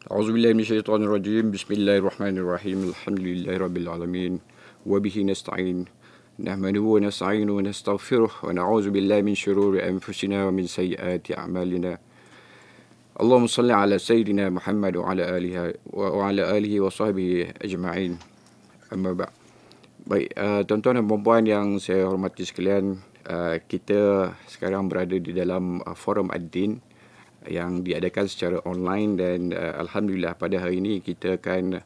A'udzubillahi minasyaitonirrajim. Bismillahirrahmanirrahim. Alhamdulillahirabbil alamin. Wa bihi nasta'in. Nahmaduhu wa nasta'inu wa nastaghfiruh wa na'udzu billahi min syururi anfusina wa min sayyiati a'malina. Allahumma shalli ala sayyidina Muhammad wa ala alihi wa sahbihi ajma'in. Amma ba'd. Baik, tuan-tuan dan puan-puan yang saya hormati sekalian, kita sekarang berada di dalam forum ad-din yang diadakan secara online dan Alhamdulillah pada hari ini kita akan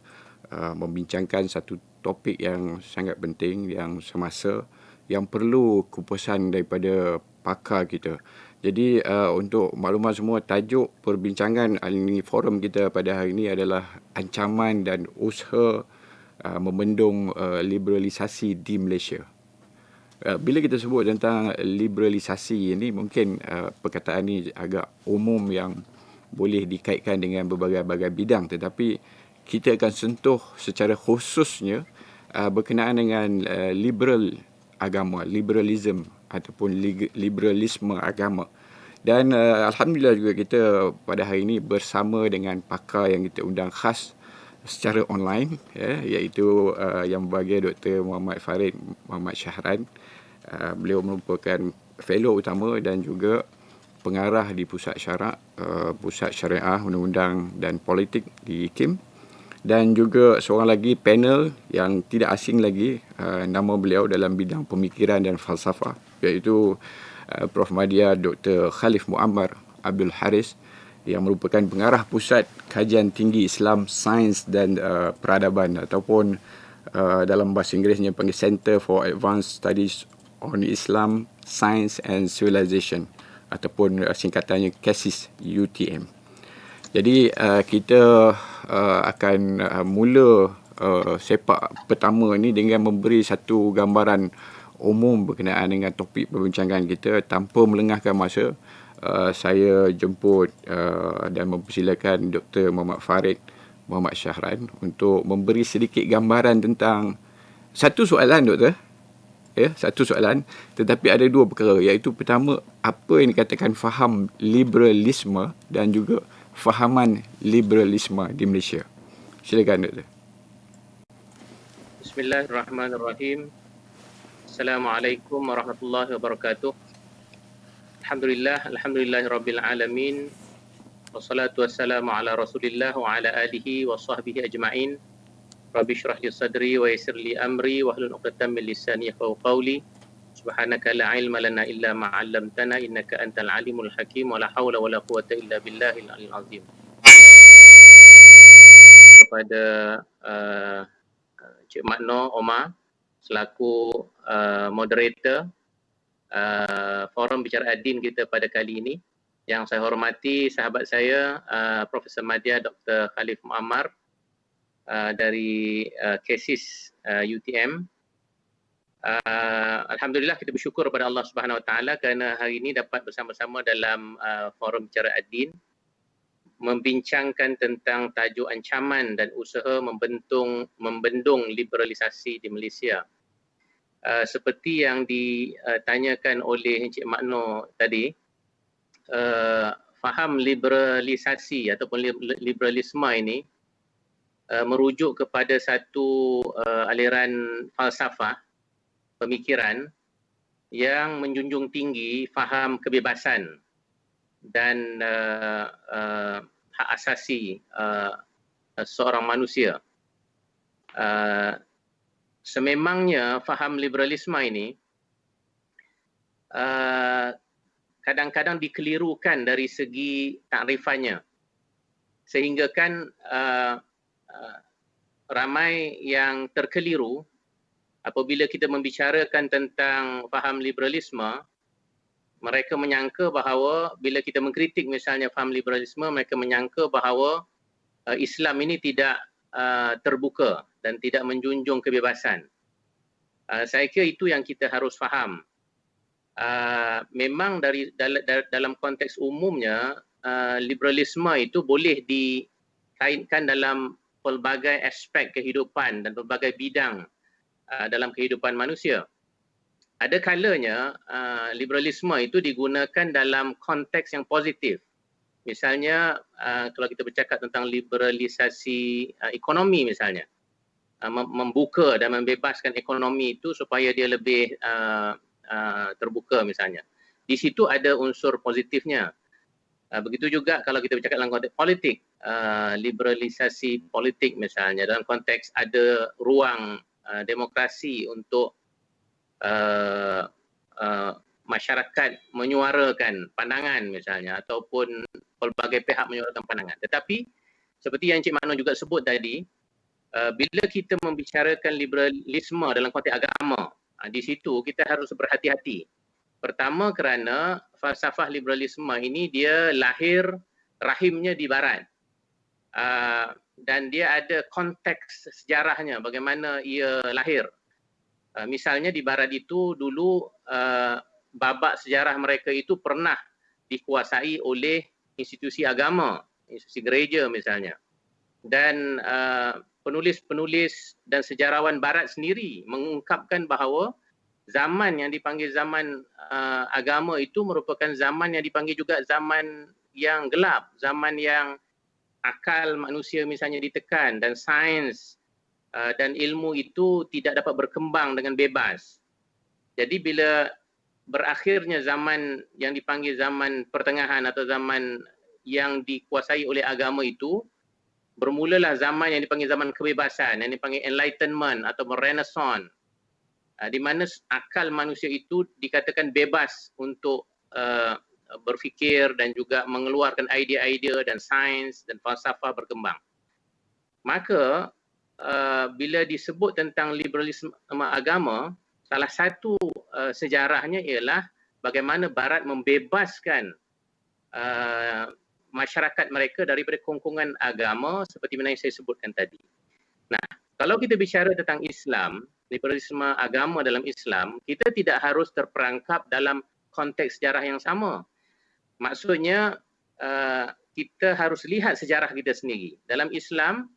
membincangkan satu topik yang sangat penting, yang semasa, yang perlu kupasan daripada pakar kita. Jadi untuk maklumat semua, tajuk perbincangan ini forum kita pada hari ini adalah ancaman dan usaha membendung liberalisasi di Malaysia. Bila kita sebut tentang liberalisasi ini, mungkin perkataan ini agak umum yang boleh dikaitkan dengan berbagai-bagai bidang, tetapi kita akan sentuh secara khususnya berkenaan dengan liberal agama, liberalism ataupun liberalisme agama. Dan Alhamdulillah juga kita pada hari ini bersama dengan pakar yang kita undang khas secara online, iaitu yang berbahagia Dr. Muhammad Farid Muhammad Syahran. Beliau merupakan fellow utama dan juga pengarah di Pusat Syarak, Pusat Syariah, Undang-Undang dan Politik di KIM. Dan juga seorang lagi panel yang tidak asing lagi, nama beliau dalam bidang pemikiran dan falsafah, iaitu Prof. Madya Dr. Khalif Muammar Abdul Haris, yang merupakan pengarah Pusat Kajian Tinggi Islam, Sains dan Peradaban, ataupun dalam bahasa Inggerisnya panggil Center for Advanced Studies on Islam, Science and Civilization, ataupun singkatannya KASIS UTM. Jadi kita akan mula sepak pertama ini dengan memberi satu gambaran umum berkenaan dengan topik perbincangan kita. Tanpa melengahkan masa, saya jemput dan mempersilakan Dr. Muhammad Farid Muhammad Syahran untuk memberi sedikit gambaran tentang satu soalan, Doktor. Satu soalan, tetapi ada dua perkara, iaitu pertama, apa yang dikatakan faham liberalisme dan juga fahaman liberalisme di Malaysia. Silakan, Doktor. Bismillahirrahmanirrahim. Assalamualaikum warahmatullahi wabarakatuh. Alhamdulillahirabbil alamin. Wassalatu wassalamu ala Rasulillah wa ala alihi wa sahbihi ajma'in. Rabbi shrah li sadri wa yassir li amri wahlul 'uqdatam min lisani yafqahu qawli. Subhanaka la ilma lana illa ma 'allamtana innaka antal alimul hakim wa la haula wa la quwwata illa billahil aliyyil azim. Kepada Cik Makno Omar selaku moderator forum bicara ad-din kita pada kali ini. Yang saya hormati sahabat saya Profesor Madya Dr. Khalif Muammar dari KASIS UTM. Alhamdulillah, kita bersyukur kepada Allah Subhanahu Wa Taala kerana hari ini dapat bersama-sama dalam forum bicara ad-din membincangkan tentang tajuk ancaman dan usaha membendung liberalisasi di Malaysia. Seperti yang ditanyakan oleh Encik Makno tadi, faham liberalisasi ataupun liberalisme ini merujuk kepada satu aliran falsafah pemikiran yang menjunjung tinggi faham kebebasan dan hak asasi seorang manusia. Sememangnya faham liberalisme ini kadang-kadang dikelirukan dari segi takrifannya, sehingga kan ramai yang terkeliru apabila kita membicarakan tentang faham liberalisme. Mereka menyangka bahawa bila kita mengkritik misalnya faham liberalisme, mereka menyangka bahawa Islam ini tidak terbuka dan tidak menjunjung kebebasan. Saya kira itu yang kita harus faham. Memang dalam konteks umumnya, liberalisme itu boleh dikaitkan dalam pelbagai aspek kehidupan dan pelbagai bidang dalam kehidupan manusia. Ada kalanya liberalisme itu digunakan dalam konteks yang positif. Misalnya kalau kita bercakap tentang liberalisasi ekonomi misalnya, membuka dan membebaskan ekonomi itu supaya dia lebih terbuka misalnya. Di situ ada unsur positifnya. Begitu juga kalau kita bercakap dalam konteks politik, liberalisasi politik misalnya, dalam konteks ada ruang demokrasi untuk masyarakat menyuarakan pandangan misalnya, ataupun pelbagai pihak menyuarakan pandangan. Tetapi seperti yang Encik Mano juga sebut tadi, bila kita membicarakan liberalisme dalam konteks agama, di situ kita harus berhati-hati. Pertama kerana falsafah liberalisme ini dia lahir rahimnya di barat. Dan dia ada konteks sejarahnya bagaimana ia lahir. Misalnya di barat itu dulu babak sejarah mereka itu pernah dikuasai oleh institusi agama, institusi gereja misalnya. Dan penulis-penulis dan sejarawan barat sendiri mengungkapkan bahawa zaman yang dipanggil zaman agama itu merupakan zaman yang dipanggil juga zaman yang gelap, zaman yang akal manusia misalnya ditekan dan sains dan ilmu itu tidak dapat berkembang dengan bebas. Jadi bila berakhirnya zaman yang dipanggil zaman pertengahan atau zaman yang dikuasai oleh agama itu, bermulalah zaman yang dipanggil zaman kebebasan, yang dipanggil enlightenment atau renaissance, di mana akal manusia itu dikatakan bebas untuk berfikir dan juga mengeluarkan idea-idea dan sains dan falsafah berkembang. Maka bila disebut tentang liberalisme agama, salah satu sejarahnya ialah bagaimana Barat membebaskan masyarakat mereka daripada kongkongan agama seperti mana yang saya sebutkan tadi. Nah, kalau kita bicara tentang Islam, liberalisme agama dalam Islam, kita tidak harus terperangkap dalam konteks sejarah yang sama. Maksudnya kita harus lihat sejarah kita sendiri. Dalam Islam,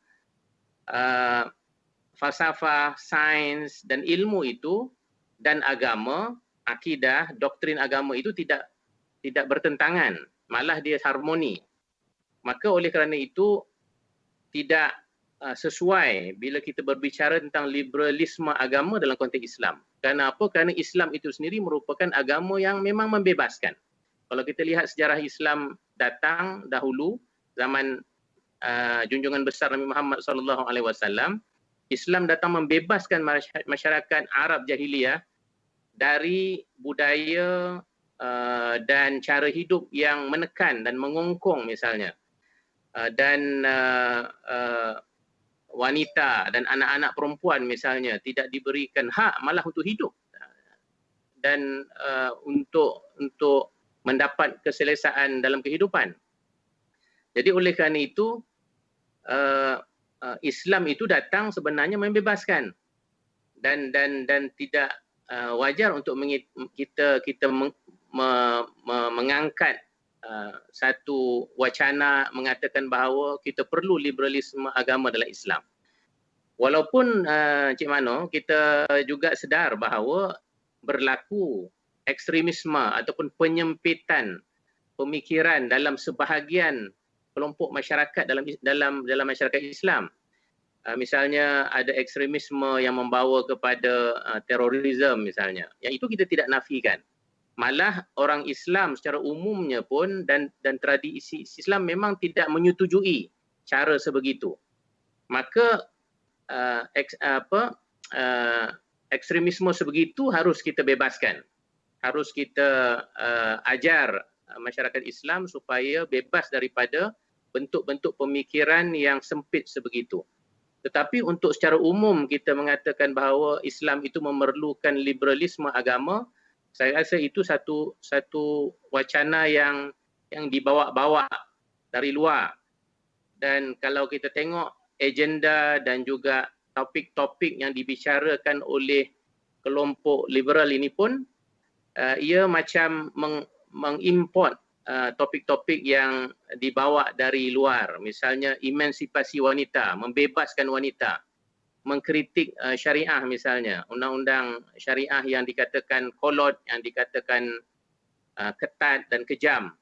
falsafah, sains dan ilmu itu dan agama, akidah, doktrin agama itu tidak bertentangan, malah dia harmoni. Maka oleh kerana itu tidak sesuai bila kita berbicara tentang liberalisme agama dalam konteks Islam. Kenapa? Kerana Islam itu sendiri merupakan agama yang memang membebaskan. Kalau kita lihat sejarah Islam datang dahulu zaman junjungan besar Nabi Muhammad SAW, Islam datang membebaskan masyarakat Arab jahiliyah dari budaya dan cara hidup yang menekan dan mengongkong misalnya, dan wanita dan anak-anak perempuan misalnya tidak diberikan hak malah untuk hidup dan untuk mendapat keselesaan dalam kehidupan. Jadi oleh kerana itu Islam itu datang sebenarnya membebaskan dan tidak wajar untuk kita mengangkat satu wacana mengatakan bahawa kita perlu liberalisme agama dalam Islam. Walaupun Cik Mano, kita juga sedar bahawa berlaku ekstremisme ataupun penyempitan pemikiran dalam sebahagian kelompok masyarakat dalam masyarakat Islam. Misalnya ada ekstremisme yang membawa kepada terorisme misalnya. Yang itu kita tidak nafikan. Malah orang Islam secara umumnya pun dan tradisi Islam memang tidak menyetujui cara sebegitu. Maka ekstremisme sebegitu harus kita bebaskan. Harus kita ajar masyarakat Islam supaya bebas daripada bentuk-bentuk pemikiran yang sempit sebegitu. Tetapi untuk secara umum kita mengatakan bahawa Islam itu memerlukan liberalisme agama, saya rasa itu satu wacana yang dibawa-bawa dari luar. Dan kalau kita tengok agenda dan juga topik-topik yang dibicarakan oleh kelompok liberal ini pun, ia macam mengimport topik-topik yang dibawa dari luar. Misalnya emansipasi wanita, membebaskan wanita, mengkritik syariah misalnya, undang-undang syariah yang dikatakan kolot, yang dikatakan ketat dan kejam.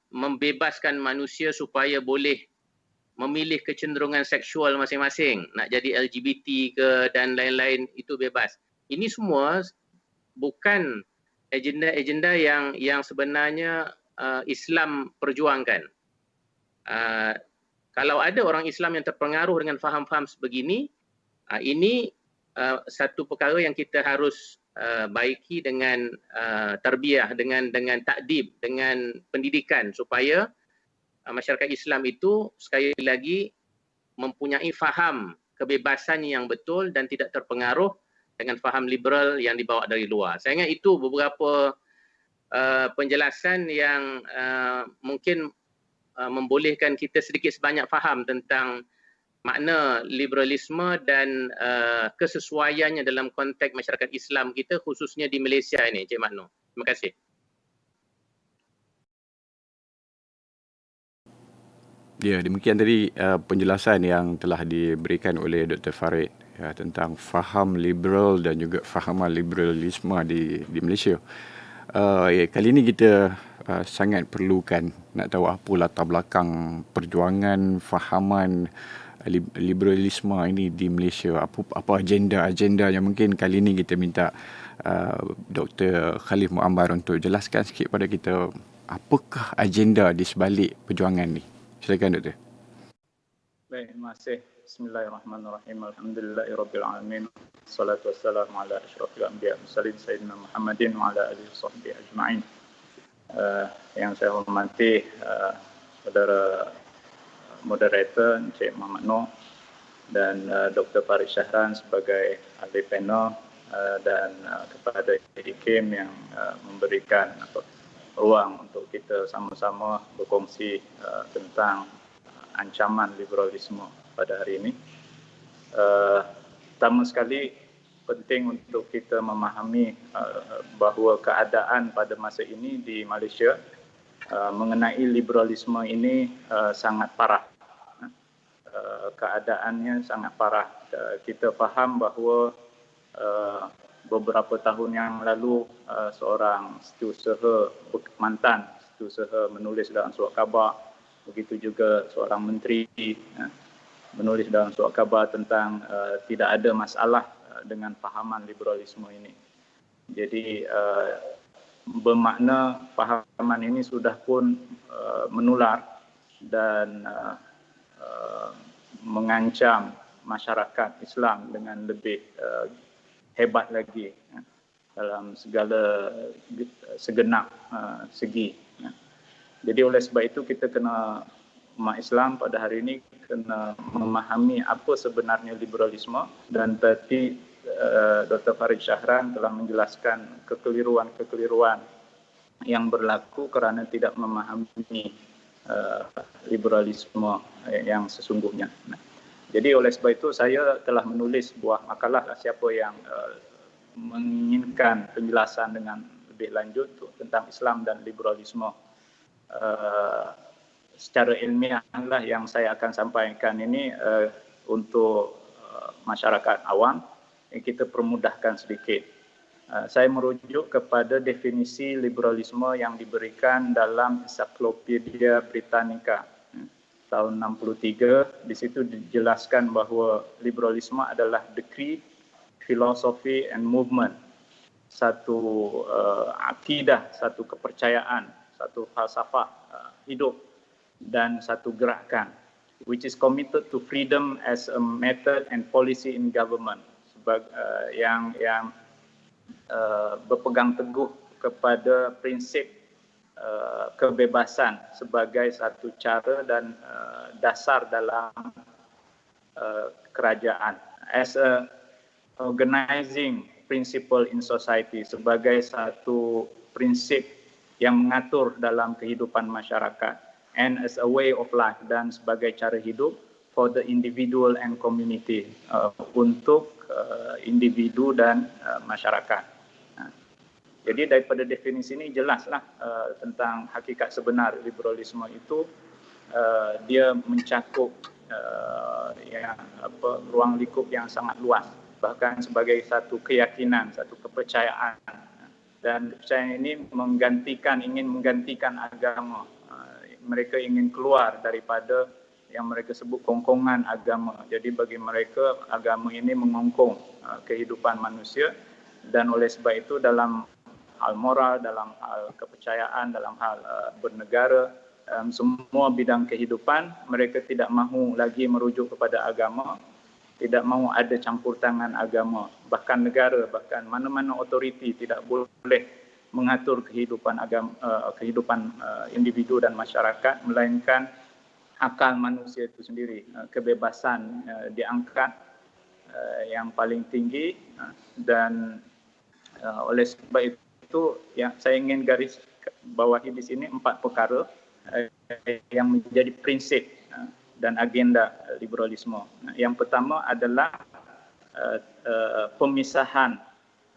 membebaskan manusia supaya boleh memilih kecenderungan seksual masing-masing, nak jadi LGBT ke dan lain-lain, itu bebas. Ini semua bukan agenda-agenda yang sebenarnya Islam perjuangkan. Kalau ada orang Islam yang terpengaruh dengan faham-faham sebegini, ini satu perkara yang kita harus baiki dengan tarbiyah, dengan takdib, dengan pendidikan supaya masyarakat Islam itu sekali lagi mempunyai faham kebebasan yang betul dan tidak terpengaruh dengan faham liberal yang dibawa dari luar. Saya ingat itu beberapa penjelasan yang mungkin membolehkan kita sedikit sebanyak faham tentang makna liberalisme dan kesesuaiannya dalam konteks masyarakat Islam kita, khususnya di Malaysia ini, Encik Makno. Terima kasih. Ya, demikian tadi penjelasan yang telah diberikan oleh Dr. Farid ya, tentang faham liberal dan juga fahaman liberalisme di Malaysia. Kali ini kita sangat perlukan nak tahu apa latar belakang perjuangan fahaman liberalisme ini di Malaysia. Apa agenda yang mungkin kali ini kita minta Dr. Khalif Muammar untuk jelaskan sikit pada kita apakah agenda di sebalik perjuangan ni. Silakan Doktor. Baik, terima kasih. Bismillahirrahmanirrahim. Alhamdulillahirabbil alamin. Wassalatu wassalamu ala asyrafil anbiya mursalin sayyidina Muhammadin wa ala alihi washabbihi ajma'in. Yang saya hormati saudara moderator Encik Muhammad Noor dan Dr. Farid Shahran sebagai ahli panel dan kepada Kim yang memberikan ruang untuk kita sama-sama berkongsi tentang ancaman liberalisme pada hari ini. Pertama sekali penting untuk kita memahami bahawa keadaan pada masa ini di Malaysia mengenai liberalisme ini sangat parah. Keadaannya sangat parah. Kita faham bahawa beberapa tahun yang lalu seorang setiausaha mantan setiausaha menulis dalam surat khabar, begitu juga seorang menteri menulis dalam surat khabar tentang tidak ada masalah dengan fahaman liberalisme ini. Jadi bermakna fahaman ini sudah pun menular dan mengancam masyarakat Islam dengan lebih hebat lagi dalam segala segenap segi. Jadi oleh sebab itu kita kena, umat Islam pada hari ini kena memahami apa sebenarnya liberalisme, dan tadi Dr. Farid Shahran telah menjelaskan kekeliruan-kekeliruan yang berlaku kerana tidak memahami liberalisme yang sesungguhnya. Jadi oleh sebab itu saya telah menulis sebuah makalah, siapa yang menginginkan penjelasan dengan lebih lanjut tentang Islam dan liberalisme secara ilmiah lah yang saya akan sampaikan ini untuk masyarakat awam. Kita permudahkan sedikit. Saya merujuk kepada definisi liberalisme yang diberikan dalam Encyclopedia Britannica tahun 63. Di situ dijelaskan bahawa liberalisme adalah the creed, philosophy and movement. Satu akidah, satu kepercayaan, satu falsafah hidup dan satu gerakan which is committed to freedom as a method and policy in government, yang berpegang teguh kepada prinsip kebebasan sebagai satu cara dan dasar dalam kerajaan, as a organizing principle in society, sebagai satu prinsip yang mengatur dalam kehidupan masyarakat, and as a way of life, dan sebagai cara hidup for the individual and community, untuk individu dan masyarakat. Jadi daripada definisi ini jelaslah tentang hakikat sebenar liberalisme itu. Dia mencakup ruang lingkup yang sangat luas, bahkan sebagai satu keyakinan, satu kepercayaan, dan kepercayaan ini ingin menggantikan agama mereka ingin keluar daripada yang mereka sebut kongkongan agama. Jadi bagi mereka agama ini mengongkong kehidupan manusia, dan oleh sebab itu dalam hal moral, dalam hal kepercayaan, dalam hal bernegara, semua bidang kehidupan mereka tidak mahu lagi merujuk kepada agama, tidak mahu ada campur tangan agama. Bahkan negara, bahkan mana-mana otoriti tidak boleh mengatur kehidupan agama, kehidupan individu dan masyarakat, melainkan akal manusia itu sendiri. Kebebasan diangkat yang paling tinggi, dan oleh sebab itu yang saya ingin garis bawahi di sini 4 perkara yang menjadi prinsip dan agenda liberalisme. Yang pertama adalah pemisahan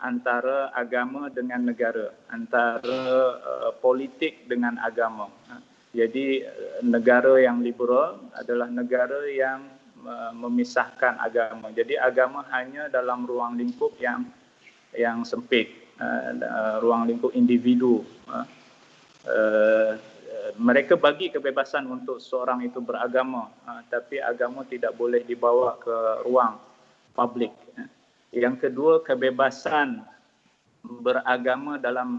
antara agama dengan negara, antara politik dengan agama. Jadi negara yang liberal adalah negara yang memisahkan agama. Jadi agama hanya dalam ruang lingkup yang sempit, ruang lingkup individu. Mereka bagi kebebasan untuk seorang itu beragama, tapi agama tidak boleh dibawa ke ruang publik. Yang kedua, kebebasan beragama dalam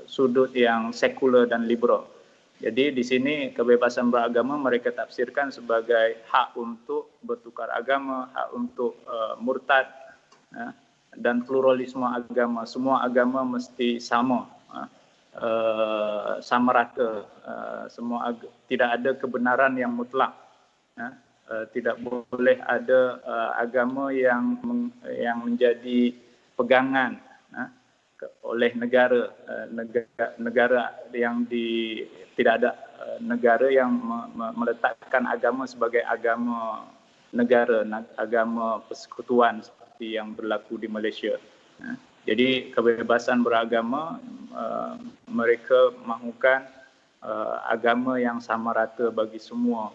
sudut yang sekular dan liberal. Jadi di sini kebebasan beragama mereka tafsirkan sebagai hak untuk bertukar agama, hak untuk murtad, dan pluralisme agama. Semua agama mesti sama, sama rata. Tidak ada kebenaran yang mutlak. Tidak boleh ada agama yang menjadi pegangan oleh negara yang tidak ada negara yang meletakkan agama sebagai agama negara, agama persekutuan seperti yang berlaku di Malaysia. Jadi kebebasan beragama, mereka mahukan agama yang sama rata bagi semua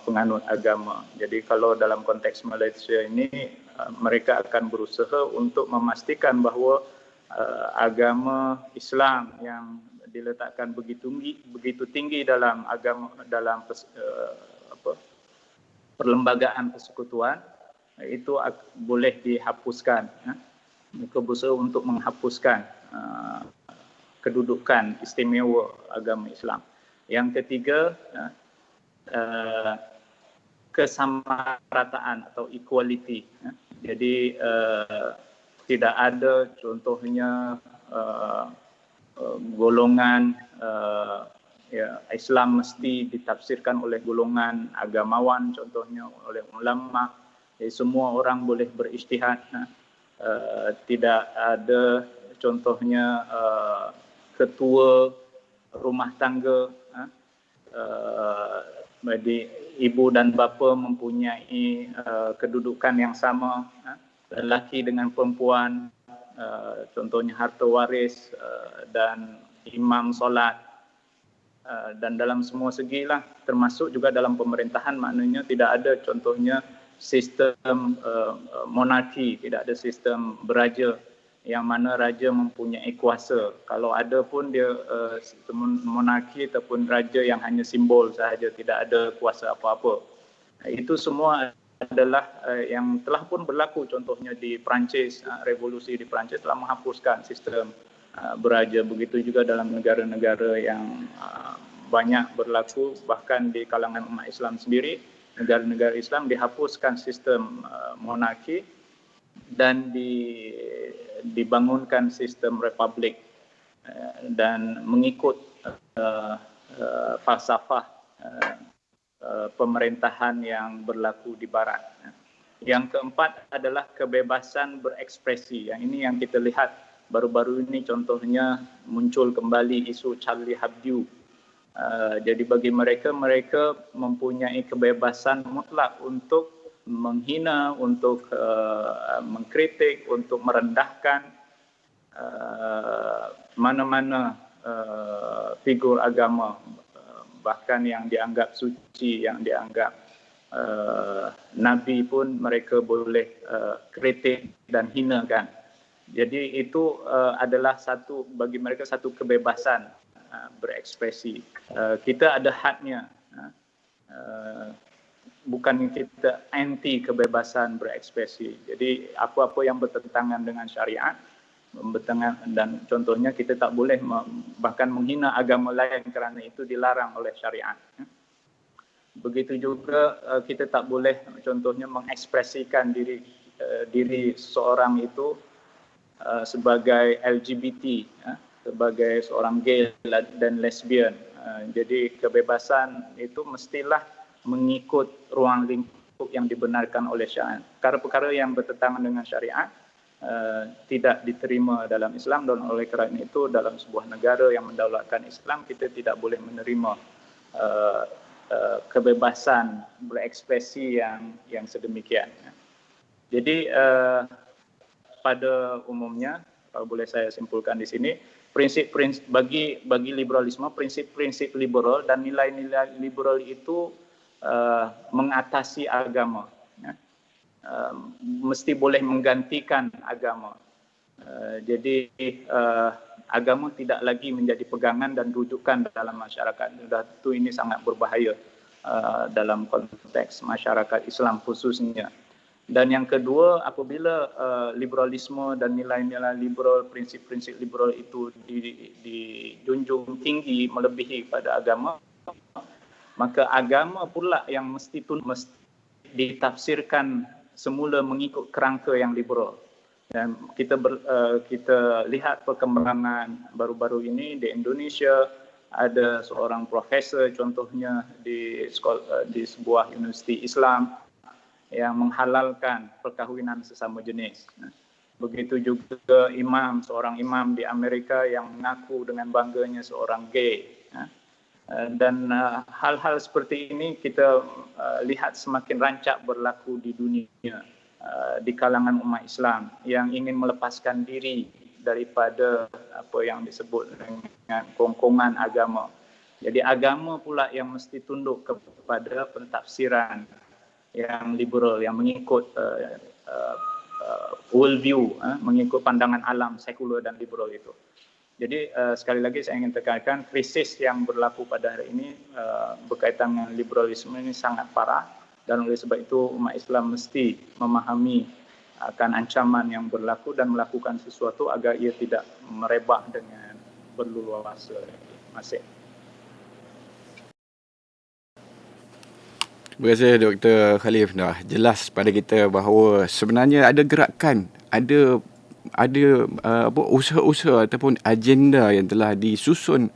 penganut agama. Jadi kalau dalam konteks Malaysia ini, mereka akan berusaha untuk memastikan bahawa agama Islam yang diletakkan begitu tinggi dalam agama, dalam perlembagaan persekutuan itu boleh dihapuskan. Mereka berusaha untuk menghapuskan kedudukan istimewa agama Islam. Yang ketiga, kesamarataan atau equality. Jadi tidak ada contohnya golongan Islam mesti ditafsirkan oleh golongan agamawan, contohnya oleh ulama. Jadi semua orang boleh berijtihad. Tidak ada contohnya ketua rumah tangga, jadi ibu dan bapa mempunyai kedudukan yang sama, lelaki dengan perempuan, contohnya harta waris dan imam solat, dan dalam semua segi lah, termasuk juga dalam pemerintahan. Maknanya tidak ada contohnya sistem monarki, tidak ada sistem beraja yang mana raja mempunyai kuasa. Kalau ada pun dia sistem monarki ataupun raja yang hanya simbol sahaja, tidak ada kuasa apa-apa. Itu semua adalah yang telah pun berlaku, contohnya di Perancis. Revolusi di Perancis telah menghapuskan sistem beraja. Begitu juga dalam negara-negara yang banyak berlaku, bahkan di kalangan umat Islam sendiri, negara-negara Islam dihapuskan sistem monarki dan dibangunkan sistem republik, dan mengikut falsafah pemerintahan yang berlaku di barat. Yang keempat adalah kebebasan berekspresi. Yang ini yang kita lihat baru-baru ini, contohnya muncul kembali isu Charlie Hebdo. Jadi bagi mereka mempunyai kebebasan mutlak untuk menghina, untuk mengkritik, untuk merendahkan mana-mana figur agama, bahkan yang dianggap suci, yang dianggap Nabi pun mereka boleh kritik dan hinakan. Jadi itu adalah bagi mereka satu kebebasan berekspresi. Kita ada hadnya. Bukan kita anti kebebasan berekspresi. Jadi apa-apa yang bertentangan dengan syariat, dan contohnya kita tak boleh bahkan menghina agama lain kerana itu dilarang oleh syariat. Begitu juga kita tak boleh contohnya mengekspresikan diri seorang itu sebagai LGBT, sebagai seorang gay dan lesbian. Jadi kebebasan itu mestilah mengikut ruang lingkup yang dibenarkan oleh syariat. Perkara-perkara yang bertentangan dengan syariat tidak diterima dalam Islam, dan oleh kerana itu dalam sebuah negara yang mendaulatkan Islam, kita tidak boleh menerima kebebasan berekspresi yang sedemikian. Jadi pada umumnya, kalau boleh saya simpulkan di sini, prinsip-prinsip bagi liberalisme, prinsip-prinsip liberal dan nilai-nilai liberal itu mengatasi agama, mesti boleh menggantikan agama. Jadi agama tidak lagi menjadi pegangan dan rujukan dalam masyarakat. Itu ini sangat berbahaya dalam konteks masyarakat Islam khususnya. Dan yang kedua, apabila liberalisme dan nilai-nilai liberal, prinsip-prinsip liberal itu dijunjung tinggi melebihi pada agama, maka agama pula yang mesti ditafsirkan semula mengikut kerangka yang liberal. Dan kita lihat perkembangan baru-baru ini di Indonesia, ada seorang profesor contohnya di sebuah universiti Islam yang menghalalkan perkahwinan sesama jenis. Begitu juga seorang imam di Amerika yang mengaku dengan bangganya seorang gay. Dan hal-hal seperti ini kita lihat semakin rancak berlaku di dunia, di kalangan umat Islam yang ingin melepaskan diri daripada apa yang disebut dengan kongkongan agama. Jadi agama pula yang mesti tunduk kepada pentafsiran yang liberal, yang mengikut world view, mengikut pandangan alam sekular dan liberal itu. Jadi sekali lagi saya ingin tekankan, krisis yang berlaku pada hari ini berkaitan dengan liberalisme ini sangat parah, dan oleh sebab itu umat Islam mesti memahami akan ancaman yang berlaku dan melakukan sesuatu agar ia tidak merebak dengan berleluasa. Terima kasih. Terima kasih Dr. Khalif. Dah jelas pada kita bahawa sebenarnya ada gerakan, ada usaha-usaha ataupun agenda yang telah disusun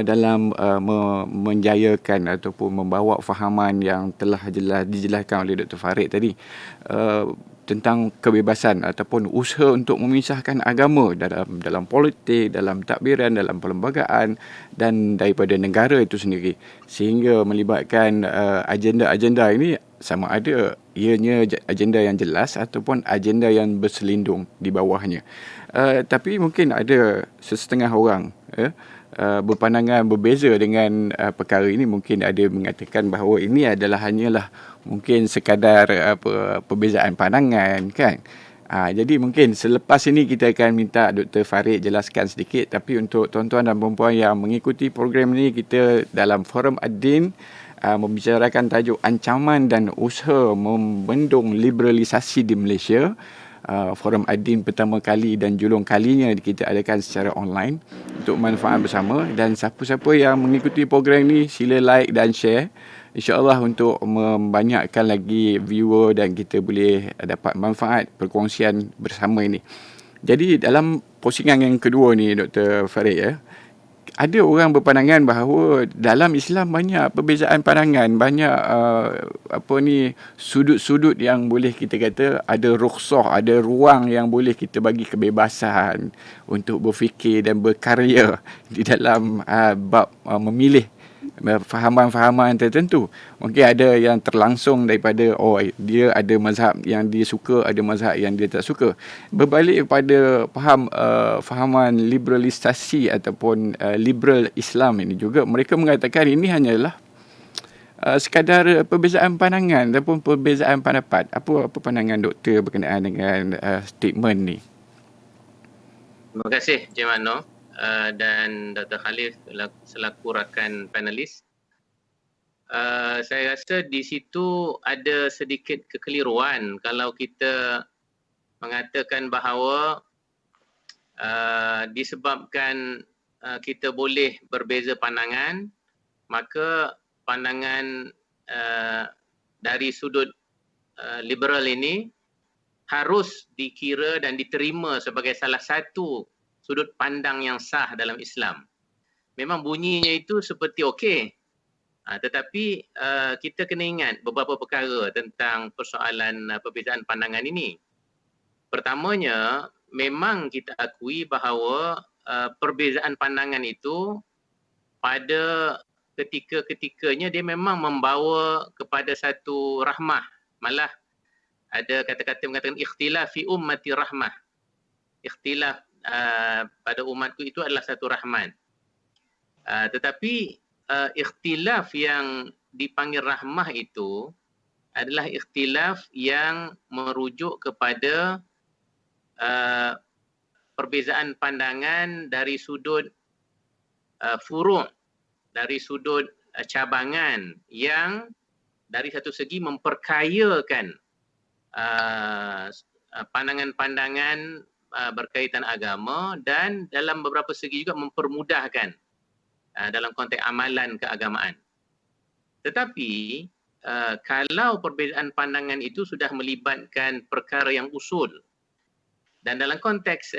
dalam menjayakan ataupun membawa fahaman yang telah dijelaskan oleh Dr. Farid tadi tentang kebebasan ataupun usaha untuk memisahkan agama dalam politik, dalam takbiran, dalam perlembagaan dan daripada negara itu sendiri, sehingga melibatkan agenda-agenda ini sama ada ianya agenda yang jelas ataupun agenda yang berselindung di bawahnya. Tapi mungkin ada sesetengah orang berpandangan berbeza dengan perkara ini. Mungkin ada mengatakan bahawa ini adalah hanyalah mungkin sekadar perbezaan pandangan, kan. Jadi mungkin selepas ini kita akan minta Dr. Farid jelaskan sedikit. Tapi untuk tuan-tuan dan puan-puan yang mengikuti program ini, kita dalam Forum Ad-Din membicarakan tajuk ancaman dan usaha membendung liberalisasi di Malaysia. Forum Ad-Din pertama kali dan julung kalinya kita adakan secara online untuk manfaat bersama. Dan siapa-siapa yang mengikuti program ini, sila like dan share, InsyaAllah untuk membanyakkan lagi viewer dan kita boleh dapat manfaat perkongsian bersama ini. Jadi dalam pusingan yang kedua ni Dr. Farid, ada orang berpandangan bahawa dalam Islam banyak perbezaan pandangan, banyak sudut-sudut yang boleh kita kata ada rukhsah, ada ruang yang boleh kita bagi kebebasan untuk berfikir dan berkarya di dalam bab memilih fahaman-fahaman tertentu. Mungkin ada yang terlangsung daripada dia ada mazhab yang dia suka, ada mazhab yang dia tak suka. Berbalik kepada fahaman liberalisasi ataupun liberal Islam ini juga, mereka mengatakan ini hanyalah sekadar perbezaan pandangan ataupun perbezaan pendapat. Apa pandangan doktor berkenaan dengan statement ni? Terima kasih Encik Mano dan Dr. Khalif selaku rakan panelis. Saya rasa di situ ada sedikit kekeliruan kalau kita mengatakan bahawa disebabkan kita boleh berbeza pandangan, maka pandangan dari sudut liberal ini harus dikira dan diterima sebagai salah satu sudut pandang yang sah dalam Islam. Memang bunyinya itu seperti okey, tetapi kita kena ingat beberapa perkara tentang persoalan perbezaan pandangan ini. Pertamanya, memang kita akui bahawa perbezaan pandangan itu pada ketika-ketikanya dia memang membawa kepada satu rahmah. Malah ada kata-kata mengatakan ikhtilaf fi ummati rahmah. Ikhtilaf pada umatku itu adalah satu rahmat. Tetapi ikhtilaf yang dipanggil rahmah itu adalah ikhtilaf yang merujuk kepada perbezaan pandangan dari sudut furu', dari sudut cabangan yang dari satu segi memperkayakan pandangan-pandangan berkaitan agama dan dalam beberapa segi juga mempermudahkan dalam konteks amalan keagamaan. Tetapi kalau perbezaan pandangan itu sudah melibatkan perkara yang usul dan dalam konteks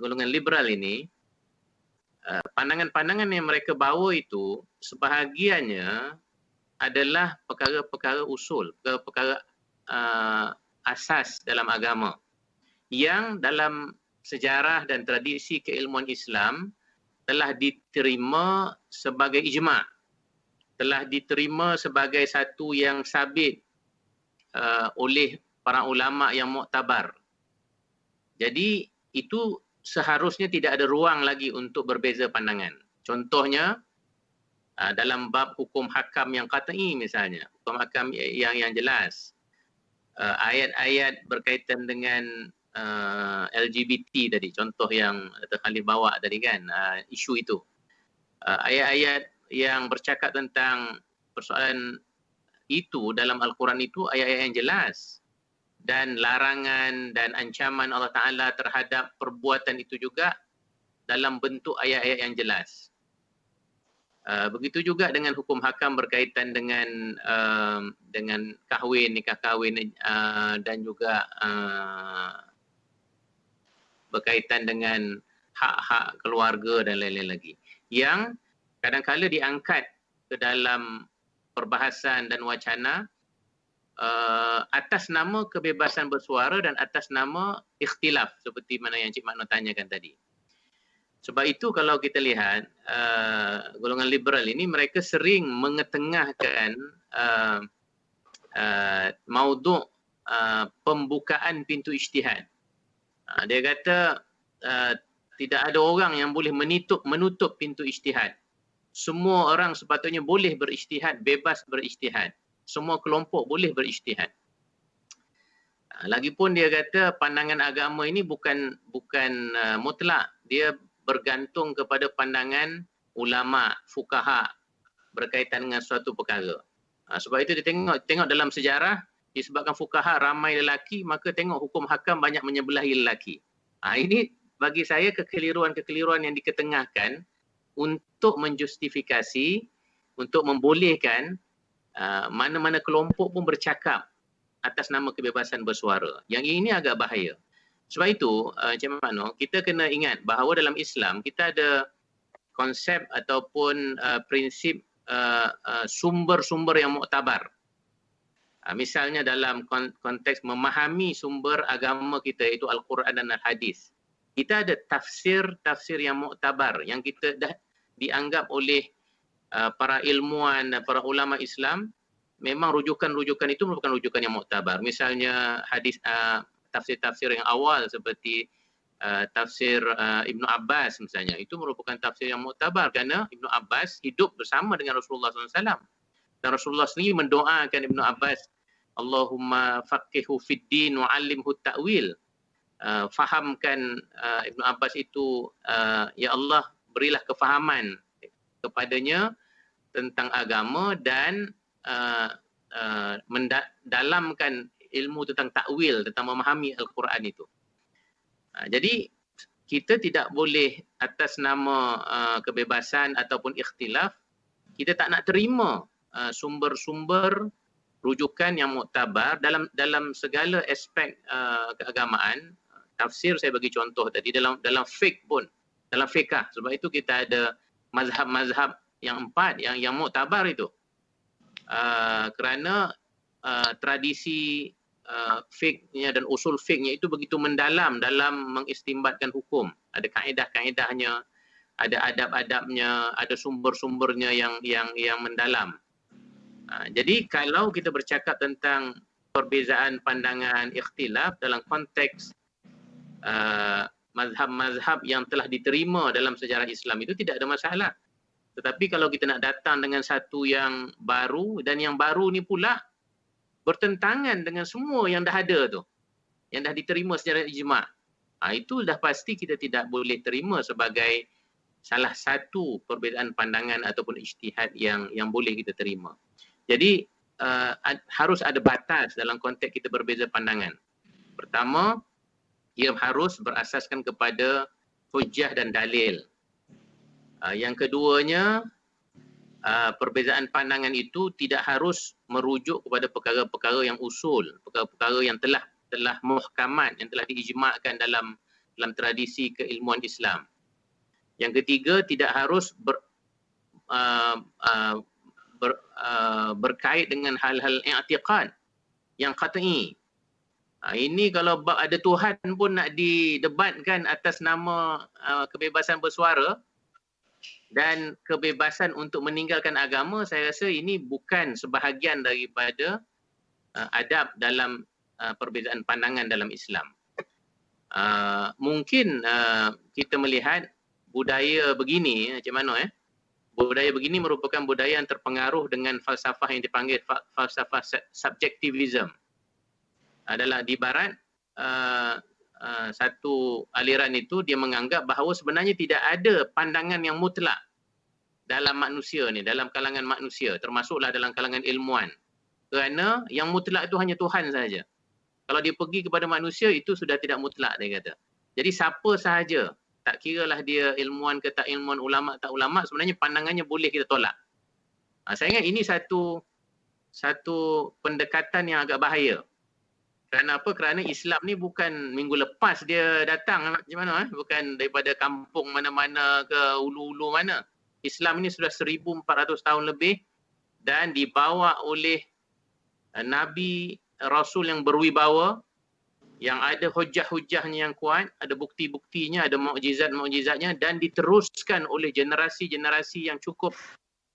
golongan liberal ini, pandangan-pandangan yang mereka bawa itu sebahagiannya adalah perkara-perkara usul, perkara-perkara asas dalam agama yang dalam sejarah dan tradisi keilmuan Islam telah diterima sebagai ijma', telah diterima sebagai satu yang sabit oleh para ulama yang muktabar. Jadi itu seharusnya tidak ada ruang lagi untuk berbeza pandangan. Contohnya dalam bab hukum hakam yang qat'i misalnya, hukum hakam yang jelas. Ayat-ayat berkaitan dengan LGBT tadi, contoh yang Dr. Khalif bawa tadi kan, isu itu. Ayat-ayat yang bercakap tentang persoalan itu dalam Al-Quran itu ayat-ayat yang jelas. Dan larangan dan ancaman Allah Ta'ala terhadap perbuatan itu juga dalam bentuk ayat-ayat yang jelas. Begitu juga dengan hukum hakam berkaitan dengan kahwin, nikah kahwin dan juga berkaitan dengan hak-hak keluarga dan lain-lain lagi. Yang kadang-kala diangkat ke dalam perbahasan dan wacana atas nama kebebasan bersuara dan atas nama ikhtilaf seperti mana yang Cik Makno tanyakan tadi. Sebab itu kalau kita lihat golongan liberal ini mereka sering mengetengahkan maudhu' pembukaan pintu ijtihad. Dia kata tidak ada orang yang boleh menutup pintu ijtihad. Semua orang sepatutnya boleh berijtihad, bebas berijtihad. Semua kelompok boleh berijtihad. Lagipun dia kata pandangan agama ini bukan mutlak. Dia bergantung kepada pandangan ulama, fuqaha berkaitan dengan suatu perkara. Sebab itu dia tengok dalam sejarah, disebabkan fuqaha ramai lelaki, maka tengok hukum hakam banyak menyebelahi lelaki. Ini bagi saya kekeliruan-kekeliruan yang diketengahkan untuk menjustifikasi, untuk membolehkan mana-mana kelompok pun bercakap atas nama kebebasan bersuara. Yang ini agak bahaya. Sebab itu, Encik Makno, kita kena ingat bahawa dalam Islam kita ada konsep ataupun prinsip sumber-sumber yang muktabar. Misalnya dalam konteks memahami sumber agama kita iaitu Al-Quran dan Al-Hadis. Kita ada tafsir yang muktabar yang kita dah dianggap oleh para ilmuwan dan para ulama Islam, memang rujukan-rujukan itu merupakan rujukan yang muktabar. Misalnya hadis tafsir-tafsir yang awal seperti tafsir Ibnu Abbas misalnya, itu merupakan tafsir yang muktabar kerana Ibnu Abbas hidup bersama dengan Rasulullah SAW. Dan Rasulullah sendiri mendoakan Ibnu Abbas, Allahumma faqihhu fid din wa 'allimhu ta'wil. fahamkan Ibnu Abbas itu, ya Allah berilah kefahaman kepadanya tentang agama dan mendalamkan ilmu tentang takwil, tentang memahami Al-Quran itu. Jadi kita tidak boleh atas nama kebebasan ataupun ikhtilaf, kita tak nak terima sumber-sumber rujukan yang muktabar dalam segala aspek keagamaan. Tafsir saya bagi contoh tadi, dalam fiqh pun, dalam fiqh. Sebab itu kita ada mazhab-mazhab yang 4 yang muktabar itu. Kerana tradisi fiqhnya dan usul fiqhnya itu begitu mendalam dalam mengistimbatkan hukum. Ada kaedah-kaedahnya, ada adab-adabnya, ada sumber-sumbernya yang mendalam. Jadi kalau kita bercakap tentang perbezaan pandangan ikhtilaf dalam konteks mazhab-mazhab yang telah diterima dalam sejarah Islam itu tidak ada masalah. Tetapi kalau kita nak datang dengan satu yang baru, dan yang baru ni pula bertentangan dengan semua yang dah ada tu, yang dah diterima secara ijma', itu dah pasti kita tidak boleh terima sebagai salah satu perbezaan pandangan ataupun ijtihad yang boleh kita terima. Jadi harus ada batas dalam konteks kita berbeza pandangan. Pertama, ia harus berasaskan kepada hujah dan dalil. Yang keduanya, perbezaan pandangan itu tidak harus merujuk kepada perkara-perkara yang usul, perkara-perkara yang telah muhkamat, yang telah diijma'kan dalam tradisi keilmuan Islam. Yang ketiga, tidak harus berkait dengan hal-hal i'tiqad yang qat'i. Ini kalau bab ada Tuhan pun nak didebatkan atas nama kebebasan bersuara dan kebebasan untuk meninggalkan agama, saya rasa ini bukan sebahagian daripada adab dalam perbezaan pandangan dalam Islam. Mungkin kita melihat budaya begini, macam mana budaya begini merupakan budaya yang terpengaruh dengan falsafah yang dipanggil falsafah subjektivism. Adalah di barat, satu aliran itu dia menganggap bahawa sebenarnya tidak ada pandangan yang mutlak dalam manusia ni, dalam kalangan manusia, termasuklah dalam kalangan ilmuwan. Kerana yang mutlak itu hanya Tuhan sahaja. Kalau dia pergi kepada manusia, itu sudah tidak mutlak, dia kata. Jadi siapa sahaja, tak kiralah dia ilmuwan ke tak ilmuwan, ulama tak ulama, sebenarnya pandangannya boleh kita tolak. Saya ingat ini satu pendekatan yang agak bahaya. Kerana apa? Kerana Islam ni bukan minggu lepas dia datang, macam mana? Bukan daripada kampung mana-mana ke ulu-ulu mana. Islam ini sudah 1400 tahun lebih dan dibawa oleh Nabi, Rasul yang berwibawa, yang ada hujah-hujahnya yang kuat, ada bukti-buktinya, ada mukjizat-mukjizatnya, dan diteruskan oleh generasi-generasi yang cukup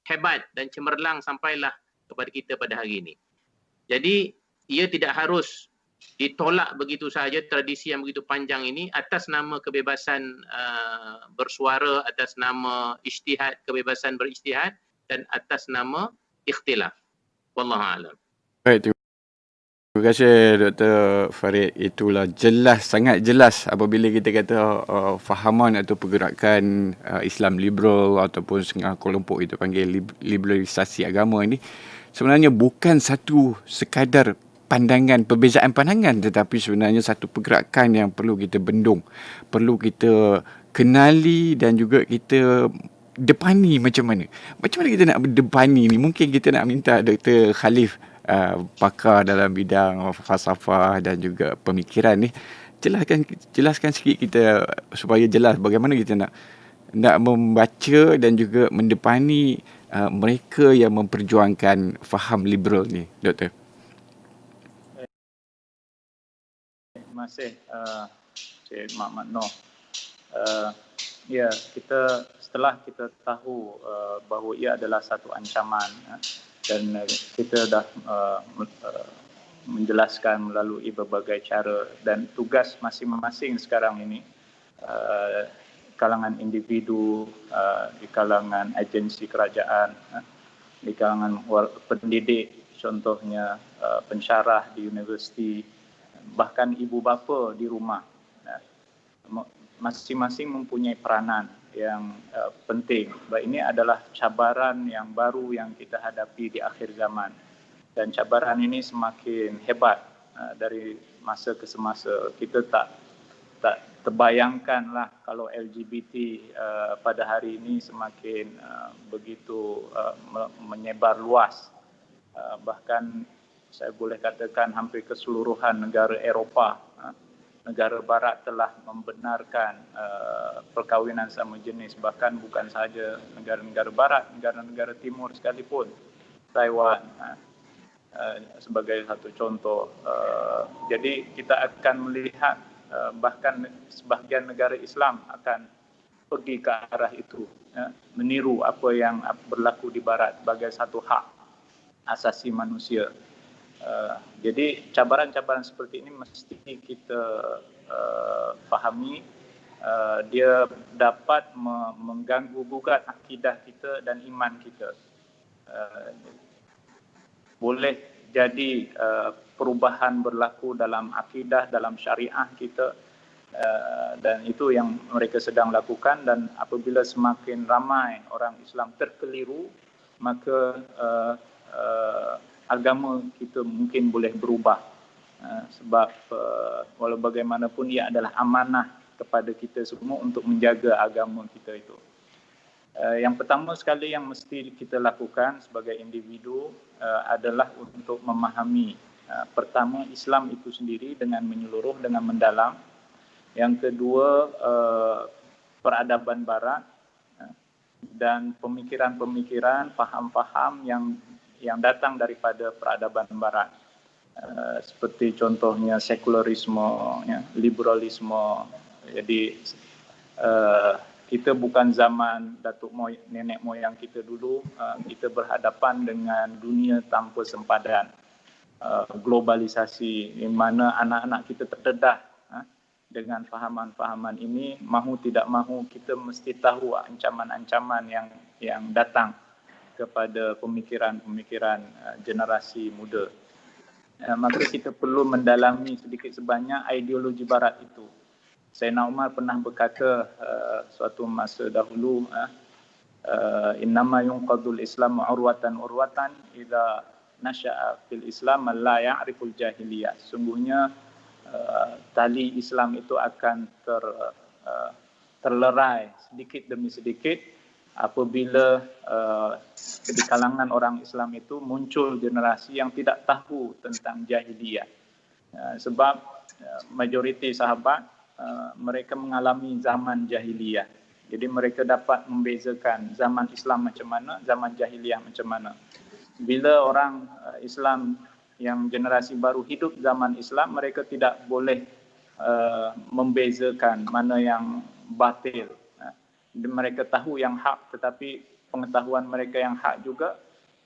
hebat dan cemerlang sampailah kepada kita pada hari ini. Jadi ia tidak harus ditolak begitu sahaja, tradisi yang begitu panjang ini atas nama kebebasan bersuara, atas nama ijtihad, kebebasan berijtihad, dan atas nama ikhtilaf. Wallahu a'lam. Baik, terima kasih Dr. Farid. Itulah jelas, sangat jelas apabila kita kata fahaman atau pergerakan Islam liberal ataupun setengah kelompok itu panggil liberalisasi agama ini sebenarnya bukan satu sekadar perbezaan pandangan, tetapi sebenarnya satu pergerakan yang perlu kita bendung, perlu kita kenali dan juga kita depani macam mana kita nak berdepani ni. Mungkin kita nak minta Dr. Khalif, pakar dalam bidang falsafah dan juga pemikiran ni, jelaskan sikit kita supaya jelas bagaimana kita nak membaca dan juga mendepani mereka yang memperjuangkan faham liberal ni, Doktor. Terima kasih Cik Muhammad Noor. Setelah kita tahu bahawa ia adalah satu ancaman, dan kita dah menjelaskan melalui berbagai cara, dan tugas masing-masing sekarang ini, kalangan individu, di kalangan agensi kerajaan, di kalangan pendidik, contohnya pensyarah di universiti, bahkan ibu bapa di rumah, masing-masing mempunyai peranan yang penting. Ini adalah cabaran yang baru yang kita hadapi di akhir zaman, dan cabaran ini semakin hebat dari masa ke semasa. Kita tak terbayangkanlah kalau LGBT pada hari ini semakin begitu menyebar luas. Bahkan saya boleh katakan hampir keseluruhan negara Eropah, negara barat telah membenarkan perkahwinan sama jenis. Bahkan bukan sahaja negara-negara barat, negara-negara timur sekalipun, Taiwan sebagai satu contoh. Jadi kita akan melihat bahkan sebahagian negara Islam akan pergi ke arah itu, meniru apa yang berlaku di barat sebagai satu hak asasi manusia. Jadi cabaran-cabaran seperti ini mesti kita fahami. Dia dapat mengganggu gugat akidah kita dan iman kita. Boleh jadi perubahan berlaku dalam akidah, dalam syariah kita, dan itu yang mereka sedang lakukan. Dan apabila semakin ramai orang Islam terkeliru, maka agama kita mungkin boleh berubah, sebab walau bagaimanapun ia adalah amanah kepada kita semua untuk menjaga agama kita itu. Yang pertama sekali yang mesti kita lakukan sebagai individu adalah untuk memahami pertama Islam itu sendiri dengan menyeluruh, dengan mendalam. Yang kedua, peradaban barat dan pemikiran-pemikiran, faham-faham yang datang daripada peradaban barat, seperti contohnya sekularisme, liberalisme. Jadi kita bukan zaman datuk nenek moyang kita dulu. Kita berhadapan dengan dunia tanpa sempadan, globalisasi, di mana anak-anak kita terdedah dengan fahaman-fahaman ini. Mahu tidak mahu kita mesti tahu ancaman-ancaman yang datang kepada pemikiran-pemikiran generasi muda. Maka kita perlu mendalami sedikit sebanyak ideologi barat itu. Sayyidina Umar pernah berkata suatu masa dahulu, innama yunqadul Islam urwatan idza nasha'a fil Islam la ya'riful jahiliyah. Sungguhnya tali Islam itu akan terlerai sedikit demi sedikit apabila di kalangan orang Islam itu muncul generasi yang tidak tahu tentang jahiliyah. Sebab majoriti sahabat mereka mengalami zaman jahiliyah. Jadi mereka dapat membezakan zaman Islam macam mana, zaman jahiliyah macam mana. Bila orang Islam yang generasi baru hidup zaman Islam, mereka tidak boleh membezakan mana yang batil. Mereka tahu yang hak, tetapi pengetahuan mereka yang hak juga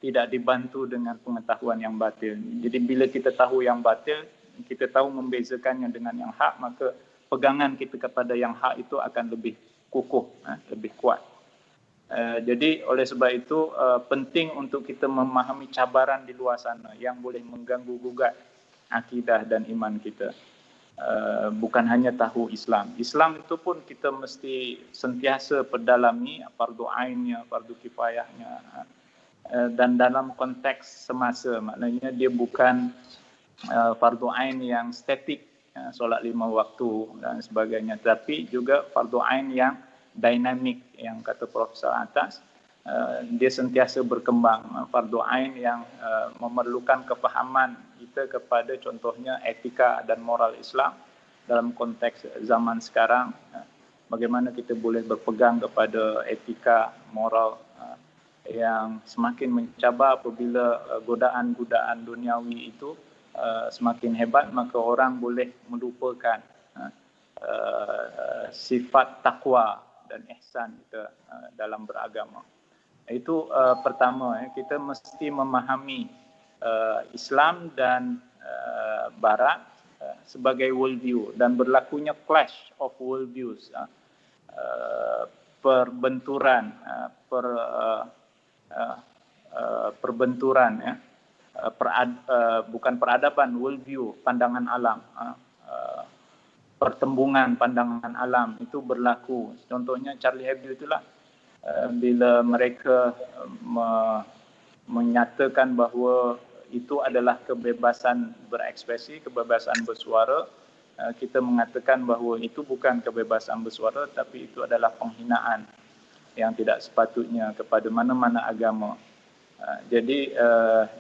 tidak dibantu dengan pengetahuan yang batil. Jadi bila kita tahu yang batil, kita tahu membezakannya dengan yang hak, maka pegangan kita kepada yang hak itu akan lebih kukuh, lebih kuat. Jadi oleh sebab itu penting untuk kita memahami cabaran di luar sana yang boleh mengganggu gugat akidah dan iman kita. Bukan hanya tahu Islam. Islam itu pun kita mesti sentiasa perdalami, fardu ainnya, fardu kifayahnya, dan dalam konteks semasa. Maknanya dia bukan fardu ain yang statik, solat 5 waktu dan sebagainya, tapi juga fardu ain yang dinamik, yang kata Profesor atas, dia sentiasa berkembang. Fardu ain yang memerlukan kefahaman kita kepada contohnya etika dan moral Islam dalam konteks zaman sekarang. Bagaimana kita boleh berpegang kepada etika moral yang semakin mencabar apabila godaan-godaan duniawi itu semakin hebat, maka orang boleh melupakan sifat takwa dan ihsan kita dalam beragama. Itu pertama, kita mesti memahami Islam dan Barat sebagai worldview, dan berlakunya clash of worldviews, perbenturan, perbenturan, bukan peradaban, worldview, pandangan alam, pertembungan pandangan alam itu berlaku. Contohnya Charlie Hebdo itulah bila mereka menyatakan bahawa itu adalah kebebasan berekspresi, kebebasan bersuara, kita mengatakan bahawa itu bukan kebebasan bersuara tapi itu adalah penghinaan yang tidak sepatutnya kepada mana-mana agama. Jadi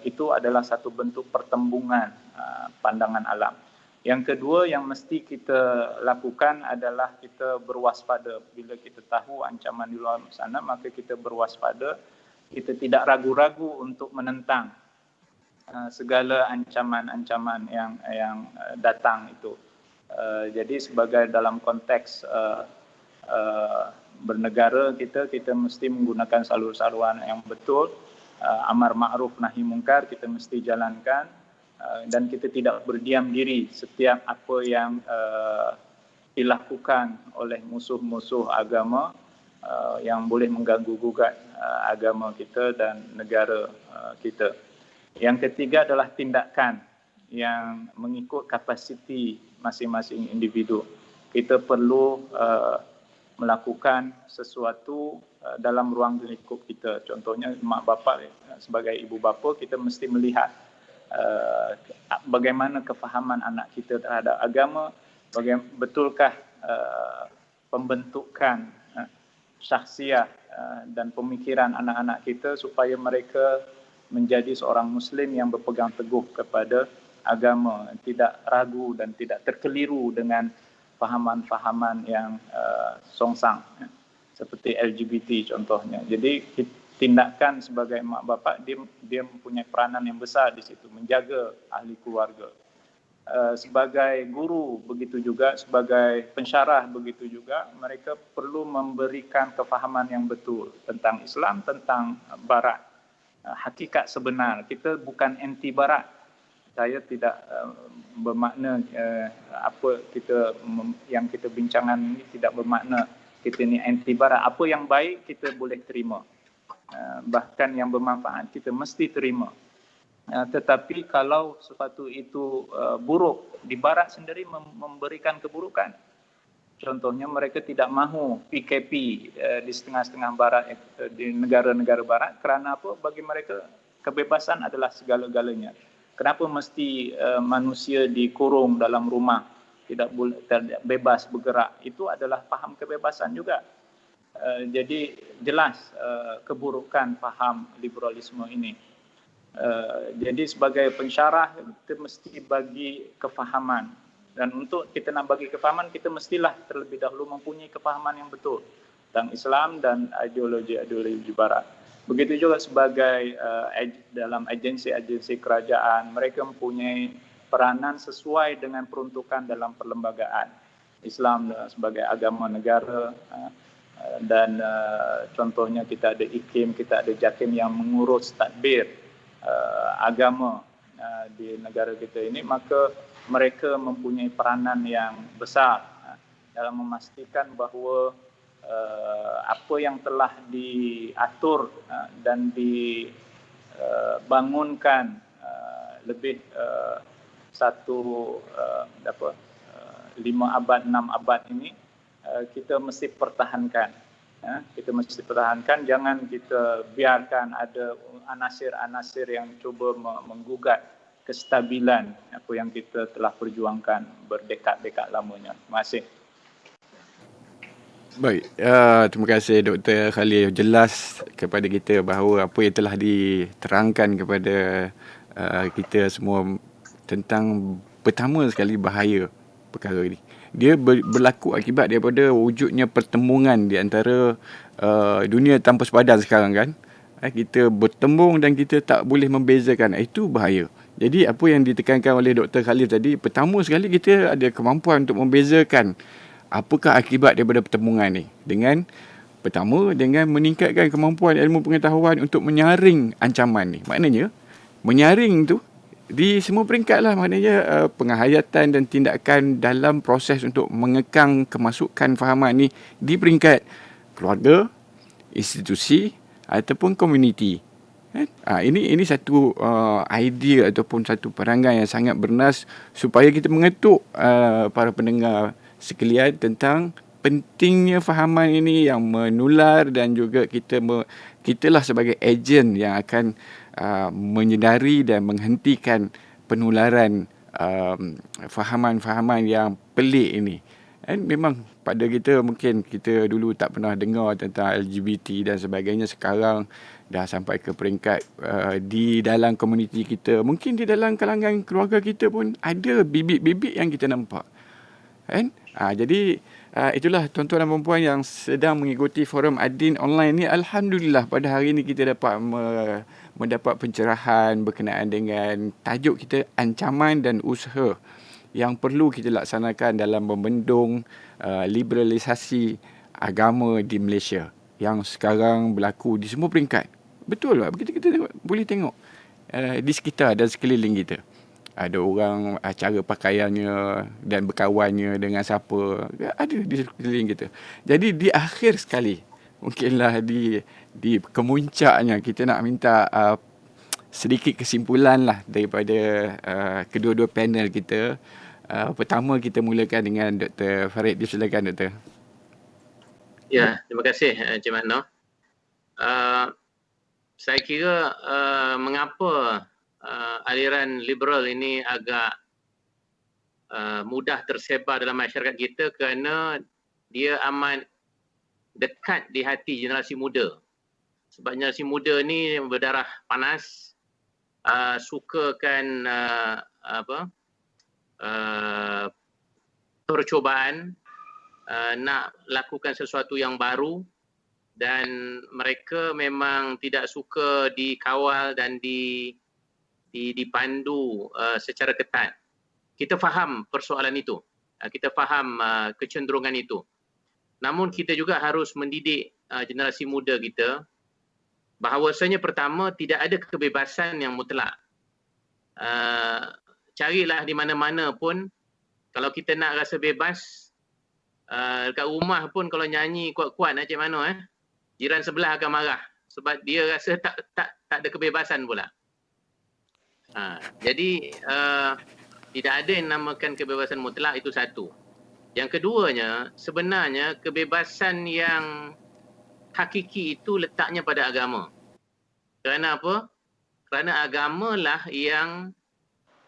itu adalah satu bentuk pertembungan pandangan alam. Yang kedua yang mesti kita lakukan adalah kita berwaspada. Bila kita tahu ancaman di luar sana, maka kita berwaspada. Kita tidak ragu-ragu untuk menentang segala ancaman-ancaman yang datang itu. Jadi sebagai dalam konteks bernegara kita mesti menggunakan salur-saluran yang betul. Amar ma'ruf nahi mungkar kita mesti jalankan, dan kita tidak berdiam diri setiap apa yang dilakukan oleh musuh-musuh agama yang boleh mengganggu-gugat agama kita dan negara kita. Yang ketiga adalah tindakan yang mengikut kapasiti masing-masing individu. Kita perlu melakukan sesuatu dalam ruang lingkup kita. Contohnya mak bapak, sebagai ibu bapa kita mesti melihat bagaimana kefahaman anak kita terhadap agama, betulkah pembentukan syakhsiah dan pemikiran anak-anak kita supaya mereka menjadi seorang Muslim yang berpegang teguh kepada agama, tidak ragu dan tidak terkeliru dengan fahaman-fahaman yang songsang, seperti LGBT contohnya. Jadi tindakan sebagai mak bapak dia mempunyai peranan yang besar di situ, menjaga ahli keluarga. Sebagai guru begitu juga, sebagai pensyarah begitu juga, mereka perlu memberikan kefahaman yang betul tentang Islam, tentang Barat. Hakikat sebenar, kita bukan anti Barat. Saya tidak bermakna apa yang kita bincangkan ini tidak bermakna kita ni anti Barat. Apa yang baik kita boleh terima, bahkan yang bermanfaat kita mesti terima. Tetapi kalau sesuatu itu buruk, di Barat sendiri memberikan keburukan. Contohnya mereka tidak mahu PKP di setengah-setengah Barat, di negara-negara Barat. Kerana apa? Bagi mereka kebebasan adalah segala-galanya. Kenapa mesti manusia dikurung dalam rumah, tidak bebas bergerak? Itu adalah faham kebebasan juga. Jadi jelas keburukan faham liberalisme ini. Jadi sebagai pensyarah kita mesti bagi kefahaman. Dan untuk kita nak bagi kefahaman, kita mestilah terlebih dahulu mempunyai kefahaman yang betul tentang Islam dan ideologi-ideologi Barat. Begitu juga sebagai dalam agensi-agensi kerajaan, mereka mempunyai peranan sesuai dengan peruntukan dalam perlembagaan Islam sebagai agama negara. Dan contohnya kita ada IKIM, kita ada JAKIM yang mengurus tadbir agama di negara kita ini, maka mereka mempunyai peranan yang besar dalam memastikan bahawa apa yang telah diatur dan dibangunkan lebih 5 abad, 6 abad ini kita mesti pertahankan. Kita mesti pertahankan, jangan kita biarkan ada anasir-anasir yang cuba menggugat kestabilan apa yang kita telah perjuangkan berdekad-dekad lamanya. Terima kasih. Baik, terima kasih Dr. Khalil, jelas kepada kita bahawa apa yang telah diterangkan kepada kita semua tentang pertama sekali bahaya perkara ini. Dia berlaku akibat daripada wujudnya pertembungan di antara dunia tanpa sepadan sekarang kan. Kita bertembung dan kita tak boleh membezakan. Itu bahaya. Jadi apa yang ditekankan oleh Dr. Khalil tadi, pertama sekali kita ada kemampuan untuk membezakan apakah akibat daripada pertembungan ni. Dengan meningkatkan kemampuan ilmu pengetahuan untuk menyaring ancaman ni. Maknanya menyaring tu di semua peringkat lah, maknanya penghayatan dan tindakan dalam proses untuk mengekang kemasukan fahaman ni di peringkat keluarga, institusi ataupun komuniti. Ini satu idea ataupun satu perangai yang sangat bernas supaya kita mengetuk para pendengar sekalian tentang pentingnya fahaman ini yang menular, dan juga kitalah sebagai ejen yang akan menyedari dan menghentikan penularan fahaman-fahaman yang pelik ini. Dan memang pada kita, mungkin kita dulu tak pernah dengar tentang LGBT dan sebagainya, sekarang dah sampai ke peringkat di dalam komuniti kita, mungkin di dalam kalangan keluarga kita pun ada bibit-bibit yang kita nampak. Kan? Jadi itulah tuan-tuan dan puan yang sedang mengikuti forum Ad-Din online ni. Alhamdulillah pada hari ini kita dapat mendapat pencerahan berkenaan dengan tajuk kita, ancaman dan usaha yang perlu kita laksanakan dalam membendung liberalisasi agama di Malaysia yang sekarang berlaku di semua peringkat. Betul tak? Kita boleh tengok di sekitar dan sekeliling kita. Ada orang cara pakaiannya dan berkawannya dengan siapa, ada di sekeliling kita. Jadi di akhir sekali, mungkinlah di kemuncaknya, kita nak minta sedikit kesimpulan lah daripada kedua-dua panel kita. Pertama kita mulakan dengan Dr. Farid. Silakan Dr. Ya, terima kasih Encik Makno. Saya kira mengapa aliran liberal ini agak mudah tersebar dalam masyarakat kita, kerana dia amat dekat di hati generasi muda. Sebab generasi muda ni berdarah panas, sukakan percubaan, nak lakukan sesuatu yang baru, dan mereka memang tidak suka dikawal dan dipandu secara ketat. Kita faham persoalan itu, kita faham kecenderungan itu. Namun kita juga harus mendidik generasi muda kita bahawasanya, pertama, tidak ada kebebasan yang mutlak. Carilah di mana-mana pun, kalau kita nak rasa bebas, dekat rumah pun kalau nyanyi kuat-kuat Encik Makno, jiran sebelah akan marah sebab dia rasa tak ada kebebasan pula. Jadi tidak ada yang namakan kebebasan mutlak, itu satu. Yang keduanya, sebenarnya kebebasan yang hakiki itu letaknya pada agama. Kerana apa? Kerana agamalah yang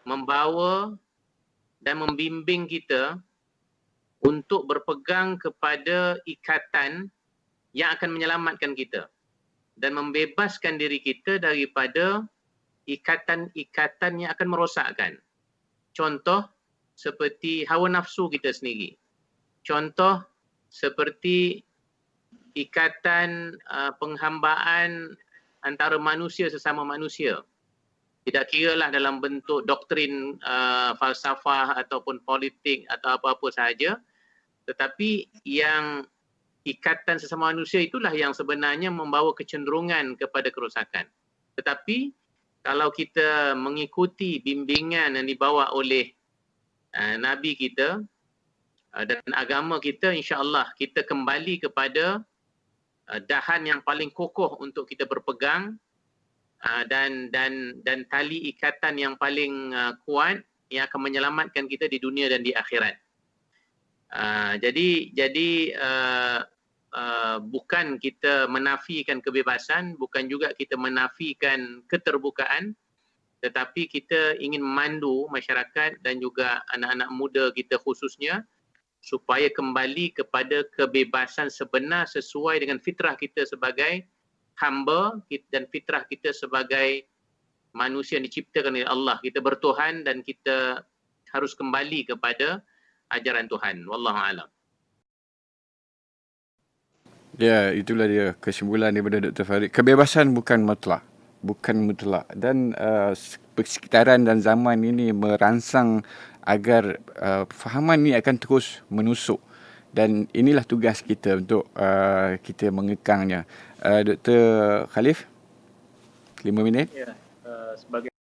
membawa dan membimbing kita untuk berpegang kepada ikatan yang akan menyelamatkan kita dan membebaskan diri kita daripada ikatan-ikatan yang akan merosakkan. Contoh seperti hawa nafsu kita sendiri. Contoh seperti ikatan penghambaan antara manusia sesama manusia. Tidak kiralah dalam bentuk doktrin falsafah ataupun politik atau apa-apa sahaja, tetapi yang ikatan sesama manusia itulah yang sebenarnya membawa kecenderungan kepada kerosakan. Tetapi kalau kita mengikuti bimbingan yang dibawa oleh Nabi kita dan agama kita, insya-Allah kita kembali kepada dahan yang paling kokoh untuk kita berpegang, dan tali ikatan yang paling kuat yang akan menyelamatkan kita di dunia dan di akhirat. Jadi bukan kita menafikan kebebasan, bukan juga kita menafikan keterbukaan, tetapi kita ingin memandu masyarakat dan juga anak-anak muda kita khususnya supaya kembali kepada kebebasan sebenar sesuai dengan fitrah kita sebagai hamba dan fitrah kita sebagai manusia yang diciptakan oleh Allah. Kita bertuhan dan kita harus kembali kepada ajaran Tuhan. Wallahu a'lam. Ya, itulah dia kesimpulan daripada Dr. Farid. Kebebasan bukan mutlak. Dan persekitaran dan zaman ini merangsang agar fahaman ni akan terus menusuk. Dan inilah tugas kita untuk kita mengekangnya. Dr. Khalif, 5 minit. Ya, sebagai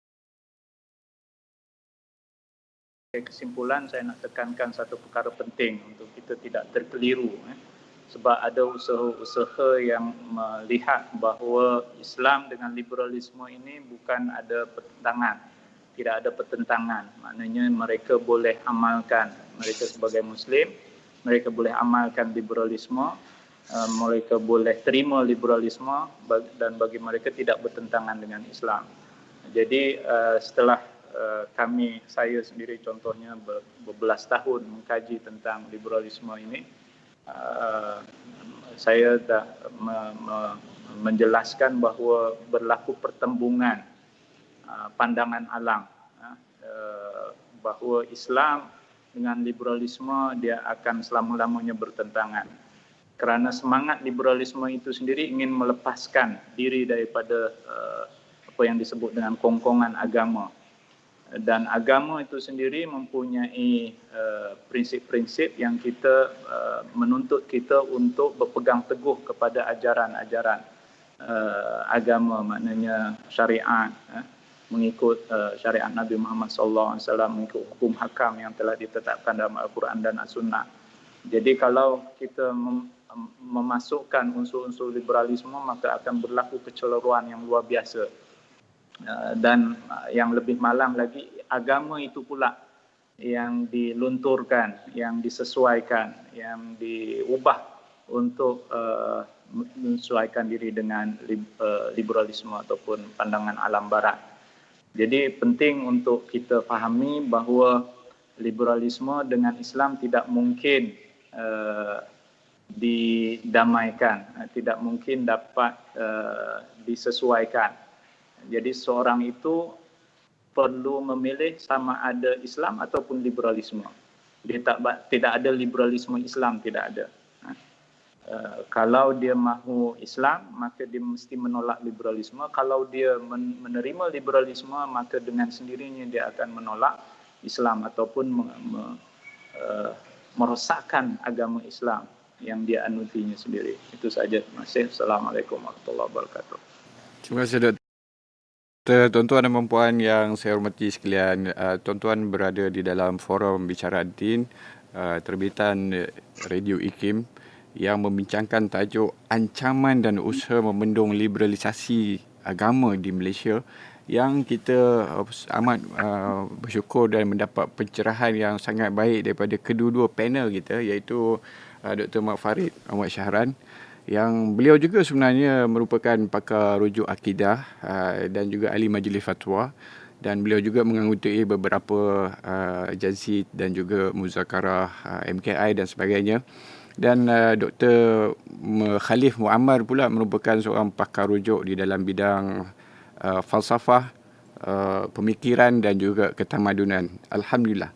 kesimpulan, saya nak tekankan satu perkara penting untuk kita tidak terkeliru. Sebab ada usaha-usaha yang melihat bahawa Islam dengan liberalisme ini bukan ada pertentangan, tidak ada pertentangan. Maknanya mereka boleh amalkan, mereka sebagai Muslim mereka boleh amalkan liberalisme, mereka boleh terima liberalisme, dan bagi mereka tidak bertentangan dengan Islam. Jadi setelah saya sendiri contohnya berbelas tahun mengkaji tentang liberalisme ini, saya dah menjelaskan bahawa berlaku pertembungan pandangan alam, bahawa Islam dengan liberalisme dia akan selama-lamanya bertentangan. Kerana semangat liberalisme itu sendiri ingin melepaskan diri daripada apa yang disebut dengan kongkongan agama. Dan agama itu sendiri mempunyai prinsip-prinsip yang kita menuntut kita untuk berpegang teguh kepada ajaran-ajaran agama, maknanya syariat, mengikut syariat Nabi Muhammad SAW, mengikut hukum hakam yang telah ditetapkan dalam Al-Quran dan As-Sunnah. Jadi kalau kita memasukkan unsur-unsur liberalisme, maka akan berlaku kecelaruan yang luar biasa. Dan yang lebih malang lagi, agama itu pula yang dilunturkan, yang disesuaikan, yang diubah untuk menyesuaikan diri dengan liberalisme ataupun pandangan alam barat. Jadi penting untuk kita fahami bahawa liberalisme dengan Islam tidak mungkin didamaikan, tidak mungkin dapat disesuaikan. Jadi seorang itu perlu memilih sama ada Islam ataupun liberalisme. Dia tidak ada liberalisme Islam, tidak ada. Kalau dia mahu Islam, maka dia mesti menolak liberalisme. Kalau dia menerima liberalisme, maka dengan sendirinya dia akan menolak Islam ataupun merosakkan agama Islam yang dia anutinya sendiri. Itu saja. Terima kasih. Assalamualaikum warahmatullahi wabarakatuh. Terima kasih, Dr. Tuan-tuan dan puan yang saya hormati sekalian, tuan-tuan berada di dalam forum Bicara Ad-Din, terbitan Radio IKIM yang membincangkan tajuk ancaman dan usaha membendung liberalisasi agama di Malaysia, yang kita amat bersyukur dan mendapat pencerahan yang sangat baik daripada kedua-dua panel kita, iaitu Dr. Mak Farid Ahmad Syahran, yang beliau juga sebenarnya merupakan pakar rujuk akidah dan juga ahli majlis fatwa, dan beliau juga menganggotai beberapa agensi dan juga muzakarah MKI dan sebagainya. Dan Dr. Khalif Muammar pula merupakan seorang pakar rujuk di dalam bidang falsafah, pemikiran dan juga ketamadunan. Alhamdulillah.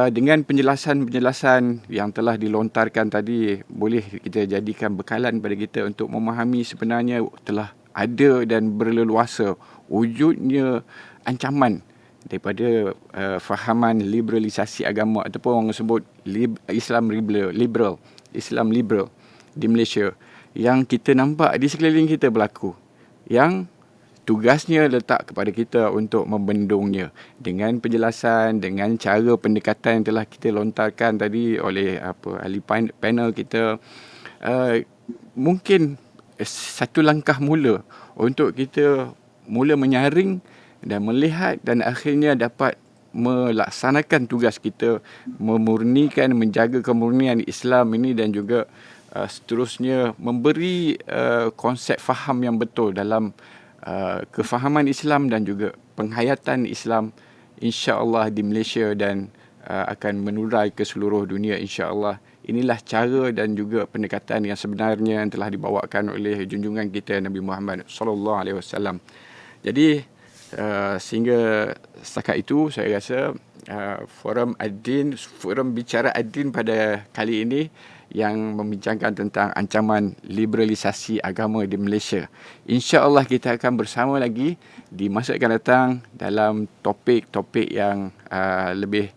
Dengan penjelasan-penjelasan yang telah dilontarkan tadi, boleh kita jadikan bekalan pada kita untuk memahami sebenarnya telah ada dan berleluasa wujudnya ancaman daripada fahaman liberalisasi agama, ataupun orang sebut Islam liberal di Malaysia, yang kita nampak di sekeliling kita berlaku, yang tugasnya letak kepada kita untuk membendungnya dengan penjelasan, dengan cara pendekatan yang telah kita lontarkan tadi oleh ahli panel kita. Mungkin satu langkah mula untuk kita mula menyaring dan melihat dan akhirnya dapat melaksanakan tugas kita, memurnikan, menjaga kemurnian Islam ini, dan juga seterusnya memberi konsep faham yang betul dalam kefahaman Islam dan juga penghayatan Islam, insya-Allah di Malaysia, dan akan menurai ke seluruh dunia, insya-Allah. Inilah cara dan juga pendekatan yang sebenarnya yang telah dibawakan oleh junjungan kita Nabi Muhammad sallallahu alaihi wasallam. Jadi sehingga setakat itu saya rasa forum Ad-Din, forum Bicara Ad-Din pada kali ini yang membincangkan tentang ancaman liberalisasi agama di Malaysia. InsyaAllah kita akan bersama lagi di masa akan datang dalam topik-topik yang lebih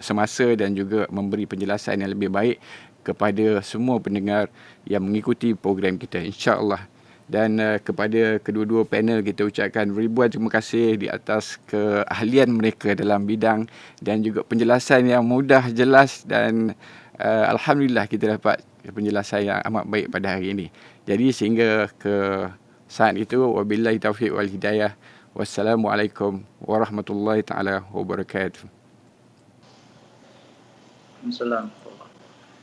semasa dan juga memberi penjelasan yang lebih baik kepada semua pendengar yang mengikuti program kita, insyaAllah. Dan kepada kedua-dua panel kita ucapkan ribuan terima kasih di atas keahlian mereka dalam bidang dan juga penjelasan yang mudah, jelas, dan alhamdulillah kita dapat penjelasan yang amat baik pada hari ini. Jadi sehingga ke saat itu, wabillahi taufiq wal hidayah. Wassalamualaikum warahmatullahi taala wabarakatuh. Assalamualaikum.